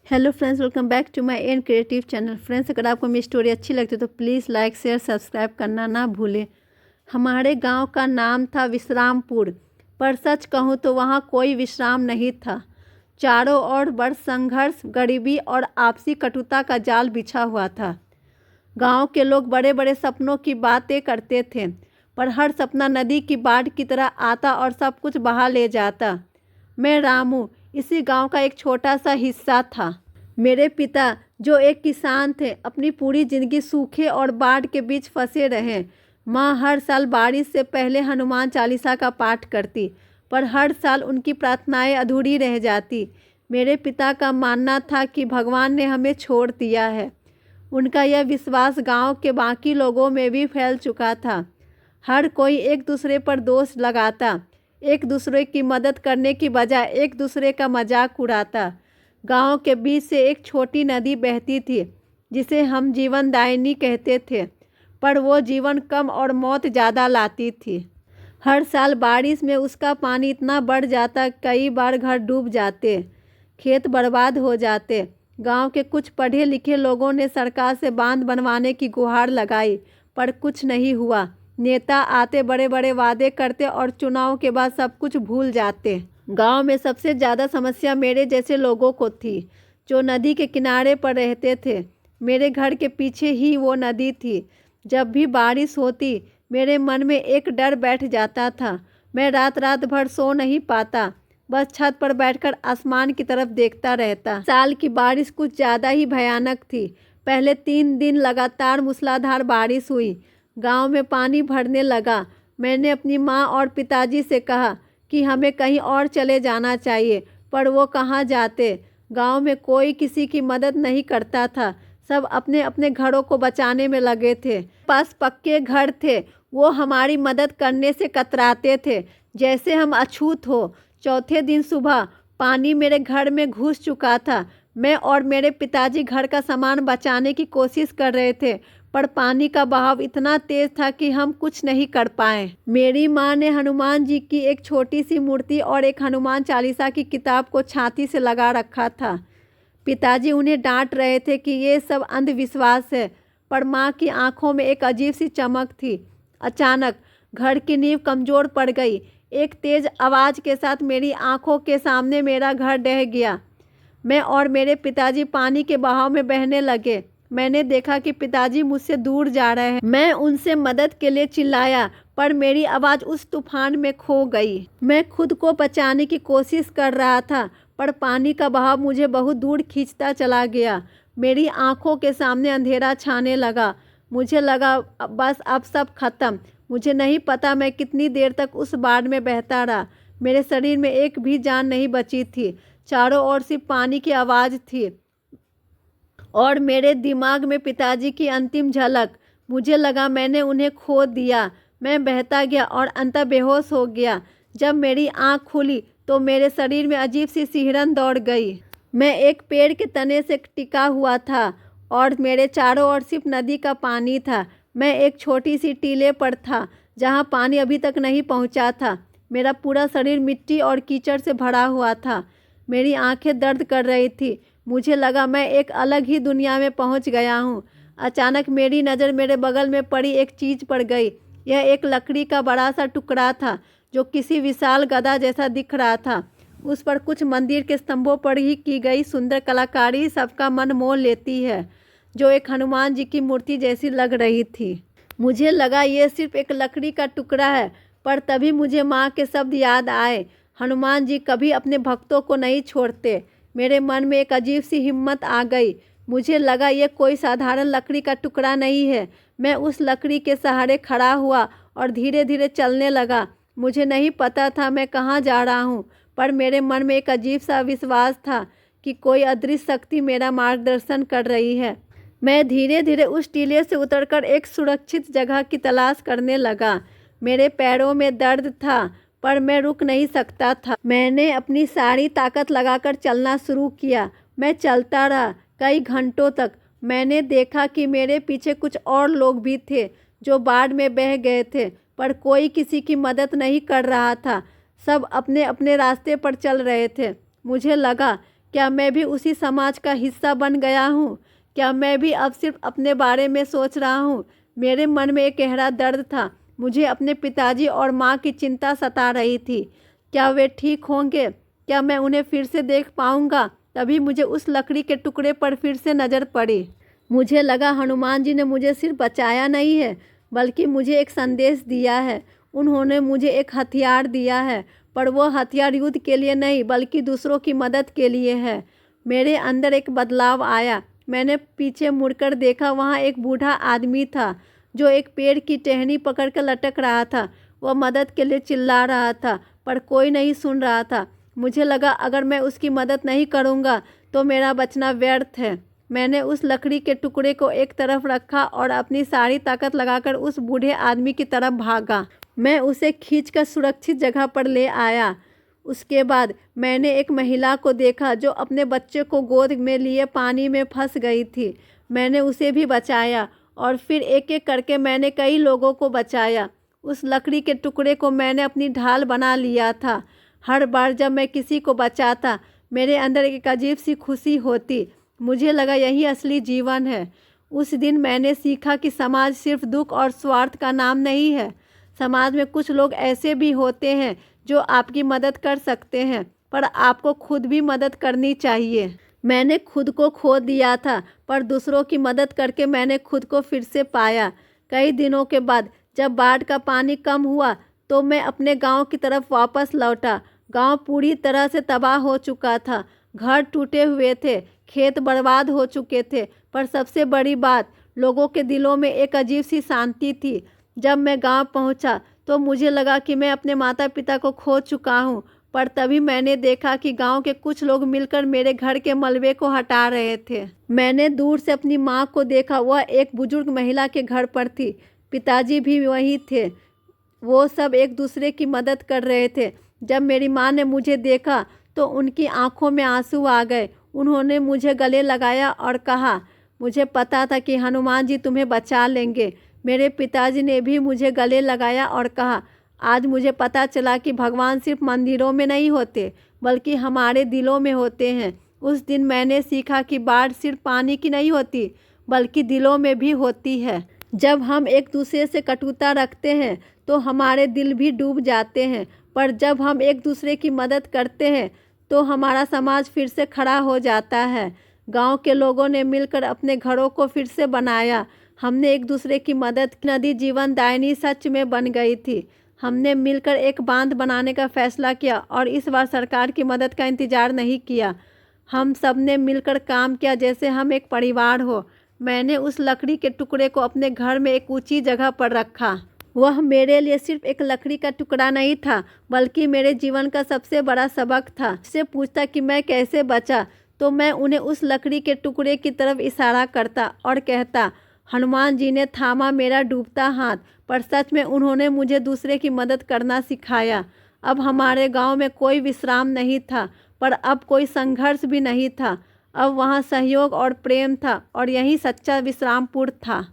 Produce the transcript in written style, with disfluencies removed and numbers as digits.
Hello friends, welcome back to my N creative channel. Friends, अगर आपको मेरी story अच्छी लगती है तो प्लीज़ लाइक शेयर सब्सक्राइब करना ना भूलें। हमारे गांव का नाम था विश्रामपुर, पर सच कहूँ तो वहाँ कोई विश्राम नहीं था। चारों ओर बड़ संघर्ष, गरीबी और आपसी कटुता का जाल बिछा हुआ था। गांव के लोग बड़े बड़े सपनों की बातें करते थे, पर हर सपना नदी की बाढ़ की तरह आता और सब कुछ बहा ले जाता। मैं रामू इसी गांव का एक छोटा सा हिस्सा था। मेरे पिता, जो एक किसान थे, अपनी पूरी जिंदगी सूखे और बाढ़ के बीच फंसे रहे। माँ हर साल बारिश से पहले हनुमान चालीसा का पाठ करती, पर हर साल उनकी प्रार्थनाएं अधूरी रह जाती। मेरे पिता का मानना था कि भगवान ने हमें छोड़ दिया है। उनका यह विश्वास गांव के बाकी लोगों में भी फैल चुका था। हर कोई एक दूसरे पर दोष लगाता, एक दूसरे की मदद करने की बजाय एक दूसरे का मजाक उड़ाता। गांव के बीच से एक छोटी नदी बहती थी, जिसे हम जीवनदायिनी कहते थे, पर वो जीवन कम और मौत ज़्यादा लाती थी। हर साल बारिश में उसका पानी इतना बढ़ जाता, कई बार घर डूब जाते, खेत बर्बाद हो जाते। गांव के कुछ पढ़े लिखे लोगों ने सरकार से बांध बनवाने की गुहार लगाई, पर कुछ नहीं हुआ। नेता आते, बड़े बड़े वादे करते और चुनाव के बाद सब कुछ भूल जाते। गांव में सबसे ज़्यादा समस्या मेरे जैसे लोगों को थी, जो नदी के किनारे पर रहते थे। मेरे घर के पीछे ही वो नदी थी। जब भी बारिश होती, मेरे मन में एक डर बैठ जाता था। मैं रात रात भर सो नहीं पाता, बस छत पर बैठकर आसमान की तरफ देखता रहता। साल की बारिश कुछ ज़्यादा ही भयानक थी। पहले 3 दिन लगातार मूसलाधार बारिश हुई। गांव में पानी भरने लगा। मैंने अपनी माँ और पिताजी से कहा कि हमें कहीं और चले जाना चाहिए, पर वो कहाँ जाते। गांव में कोई किसी की मदद नहीं करता था। सब अपने अपने घरों को बचाने में लगे थे। पास पक्के घर थे, वो हमारी मदद करने से कतराते थे, जैसे हम अछूत हो। चौथे दिन सुबह पानी मेरे घर में घुस चुका था। मैं और मेरे पिताजी घर का सामान बचाने की कोशिश कर रहे थे, पर पानी का बहाव इतना तेज था कि हम कुछ नहीं कर पाए। मेरी माँ ने हनुमान जी की एक छोटी सी मूर्ति और एक हनुमान चालीसा की किताब को छाती से लगा रखा था। पिताजी उन्हें डांट रहे थे कि ये सब अंधविश्वास है, पर माँ की आंखों में एक अजीब सी चमक थी। अचानक घर की नींव कमजोर पड़ गई। एक तेज आवाज़ के साथ मेरी आंखों के सामने मेरा घर ढह गया। मैं और मेरे पिताजी पानी के बहाव में बहने लगे। मैंने देखा कि पिताजी मुझसे दूर जा रहे हैं। मैं उनसे मदद के लिए चिल्लाया, पर मेरी आवाज़ उस तूफान में खो गई। मैं खुद को बचाने की कोशिश कर रहा था, पर पानी का बहाव मुझे बहुत दूर खींचता चला गया। मेरी आंखों के सामने अंधेरा छाने लगा। मुझे लगा बस अब सब खत्म। मुझे नहीं पता मैं कितनी देर तक उस बाढ़ में बहता रहा। मेरे शरीर में एक भी जान नहीं बची थी। चारों ओर सिर्फ पानी की आवाज़ थी और मेरे दिमाग में पिताजी की अंतिम झलक। मुझे लगा मैंने उन्हें खो दिया। मैं बहता गया और अंततः बेहोश हो गया। जब मेरी आंख खुली तो मेरे शरीर में अजीब सी सिहरन दौड़ गई। मैं एक पेड़ के तने से टिका हुआ था और मेरे चारों ओर सिर्फ नदी का पानी था। मैं एक छोटी सी टीले पर था, जहाँ पानी अभी तक नहीं पहुँचा था। मेरा पूरा शरीर मिट्टी और कीचड़ से भरा हुआ था। मेरी आंखें दर्द कर रही थी। मुझे लगा मैं एक अलग ही दुनिया में पहुंच गया हूं। अचानक मेरी नज़र मेरे बगल में पड़ी एक चीज़ पर गई। यह एक लकड़ी का बड़ा सा टुकड़ा था, जो किसी विशाल गदा जैसा दिख रहा था। उस पर कुछ मंदिर के स्तंभों पर ही की गई सुंदर कलाकारी सबका मन मोह लेती है, जो एक हनुमान जी की मूर्ति जैसी लग रही थी। मुझे लगा ये सिर्फ एक लकड़ी का टुकड़ा है, पर तभी मुझे माँ के शब्द याद आए, हनुमान जी कभी अपने भक्तों को नहीं छोड़ते। मेरे मन में एक अजीब सी हिम्मत आ गई। मुझे लगा यह कोई साधारण लकड़ी का टुकड़ा नहीं है। मैं उस लकड़ी के सहारे खड़ा हुआ और धीरे धीरे चलने लगा। मुझे नहीं पता था मैं कहाँ जा रहा हूँ, पर मेरे मन में एक अजीब सा विश्वास था कि कोई अदृश्य शक्ति मेरा मार्गदर्शन कर रही है। मैं धीरे धीरे उस टीले से उतरकर एक सुरक्षित जगह की तलाश करने लगा। मेरे पैरों में दर्द था, पर मैं रुक नहीं सकता था। मैंने अपनी सारी ताकत लगाकर चलना शुरू किया। मैं चलता रहा कई घंटों तक। मैंने देखा कि मेरे पीछे कुछ और लोग भी थे, जो बाढ़ में बह गए थे, पर कोई किसी की मदद नहीं कर रहा था। सब अपने अपने रास्ते पर चल रहे थे। मुझे लगा क्या मैं भी उसी समाज का हिस्सा बन गया हूँ? क्या मैं भी अब सिर्फ अपने बारे में सोच रहा हूँ? मेरे मन में एक गहरा दर्द था। मुझे अपने पिताजी और माँ की चिंता सता रही थी। क्या वे ठीक होंगे? क्या मैं उन्हें फिर से देख पाऊँगा? तभी मुझे उस लकड़ी के टुकड़े पर फिर से नज़र पड़ी। मुझे लगा हनुमान जी ने मुझे सिर्फ बचाया नहीं है, बल्कि मुझे एक संदेश दिया है। उन्होंने मुझे एक हथियार दिया है, पर वो हथियार युद्ध के लिए नहीं, बल्कि दूसरों की मदद के लिए है। मेरे अंदर एक बदलाव आया। मैंने पीछे मुड़कर देखा, वहाँ एक बूढ़ा आदमी था जो एक पेड़ की टहनी पकड़कर लटक रहा था। वह मदद के लिए चिल्ला रहा था, पर कोई नहीं सुन रहा था। मुझे लगा अगर मैं उसकी मदद नहीं करूँगा तो मेरा बचना व्यर्थ है। मैंने उस लकड़ी के टुकड़े को एक तरफ रखा और अपनी सारी ताकत लगाकर उस बूढ़े आदमी की तरफ भागा। मैं उसे खींचकर सुरक्षित जगह पर ले आया। उसके बाद मैंने एक महिला को देखा जो अपने बच्चे को गोद में लिए पानी में फंस गई थी। मैंने उसे भी बचाया और फिर एक एक करके मैंने कई लोगों को बचाया। उस लकड़ी के टुकड़े को मैंने अपनी ढाल बना लिया था। हर बार जब मैं किसी को बचाता, मेरे अंदर एक अजीब सी खुशी होती। मुझे लगा यही असली जीवन है। उस दिन मैंने सीखा कि समाज सिर्फ दुख और स्वार्थ का नाम नहीं है। समाज में कुछ लोग ऐसे भी होते हैं जो आपकी मदद कर सकते हैं, पर आपको खुद भी मदद करनी चाहिए। मैंने खुद को खो दिया था, पर दूसरों की मदद करके मैंने खुद को फिर से पाया। कई दिनों के बाद जब बाढ़ का पानी कम हुआ तो मैं अपने गांव की तरफ वापस लौटा। गांव पूरी तरह से तबाह हो चुका था। घर टूटे हुए थे, खेत बर्बाद हो चुके थे, पर सबसे बड़ी बात, लोगों के दिलों में एक अजीब सी शांति थी। जब मैं गांव पहुंचा तो मुझे लगा कि मैं अपने माता पिता को खो चुका हूं, पर तभी मैंने देखा कि गांव के कुछ लोग मिलकर मेरे घर के मलबे को हटा रहे थे। मैंने दूर से अपनी माँ को देखा। वह एक बुजुर्ग महिला के घर पर थी। पिताजी भी वहीं थे। वो सब एक दूसरे की मदद कर रहे थे। जब मेरी माँ ने मुझे देखा तो उनकी आंखों में आंसू आ गए। उन्होंने मुझे गले लगाया और कहा, मुझे पता था कि हनुमान जी तुम्हें बचा लेंगे। मेरे पिताजी ने भी मुझे गले लगाया और कहा, आज मुझे पता चला कि भगवान सिर्फ मंदिरों में नहीं होते, बल्कि हमारे दिलों में होते हैं। उस दिन मैंने सीखा कि बाढ़ सिर्फ पानी की नहीं होती, बल्कि दिलों में भी होती है। जब हम एक दूसरे से कटुता रखते हैं तो हमारे दिल भी डूब जाते हैं, पर जब हम एक दूसरे की मदद करते हैं तो हमारा समाज फिर से खड़ा हो जाता है। गांव के लोगों ने मिलकर अपने घरों को फिर से बनाया। हमने एक दूसरे की मदद की। नदी जीवनदायिनी सच में बन गई थी। हमने मिलकर एक बांध बनाने का फैसला किया और इस बार सरकार की मदद का इंतजार नहीं किया। हम सब ने मिलकर काम किया जैसे हम एक परिवार हो। मैंने उस लकड़ी के टुकड़े को अपने घर में एक ऊंची जगह पर रखा। वह मेरे लिए सिर्फ एक लकड़ी का टुकड़ा नहीं था, बल्कि मेरे जीवन का सबसे बड़ा सबक था। उससे पूछता कि मैं कैसे बचा, तो मैं उन्हें उस लकड़ी के टुकड़े की तरफ इशारा करता और कहता, हनुमान जी ने थामा मेरा डूबता हाथ, पर सच में उन्होंने मुझे दूसरे की मदद करना सिखाया। अब हमारे गांव में कोई विश्राम नहीं था, पर अब कोई संघर्ष भी नहीं था। अब वहाँ सहयोग और प्रेम था, और यही सच्चा विश्रामपुर था।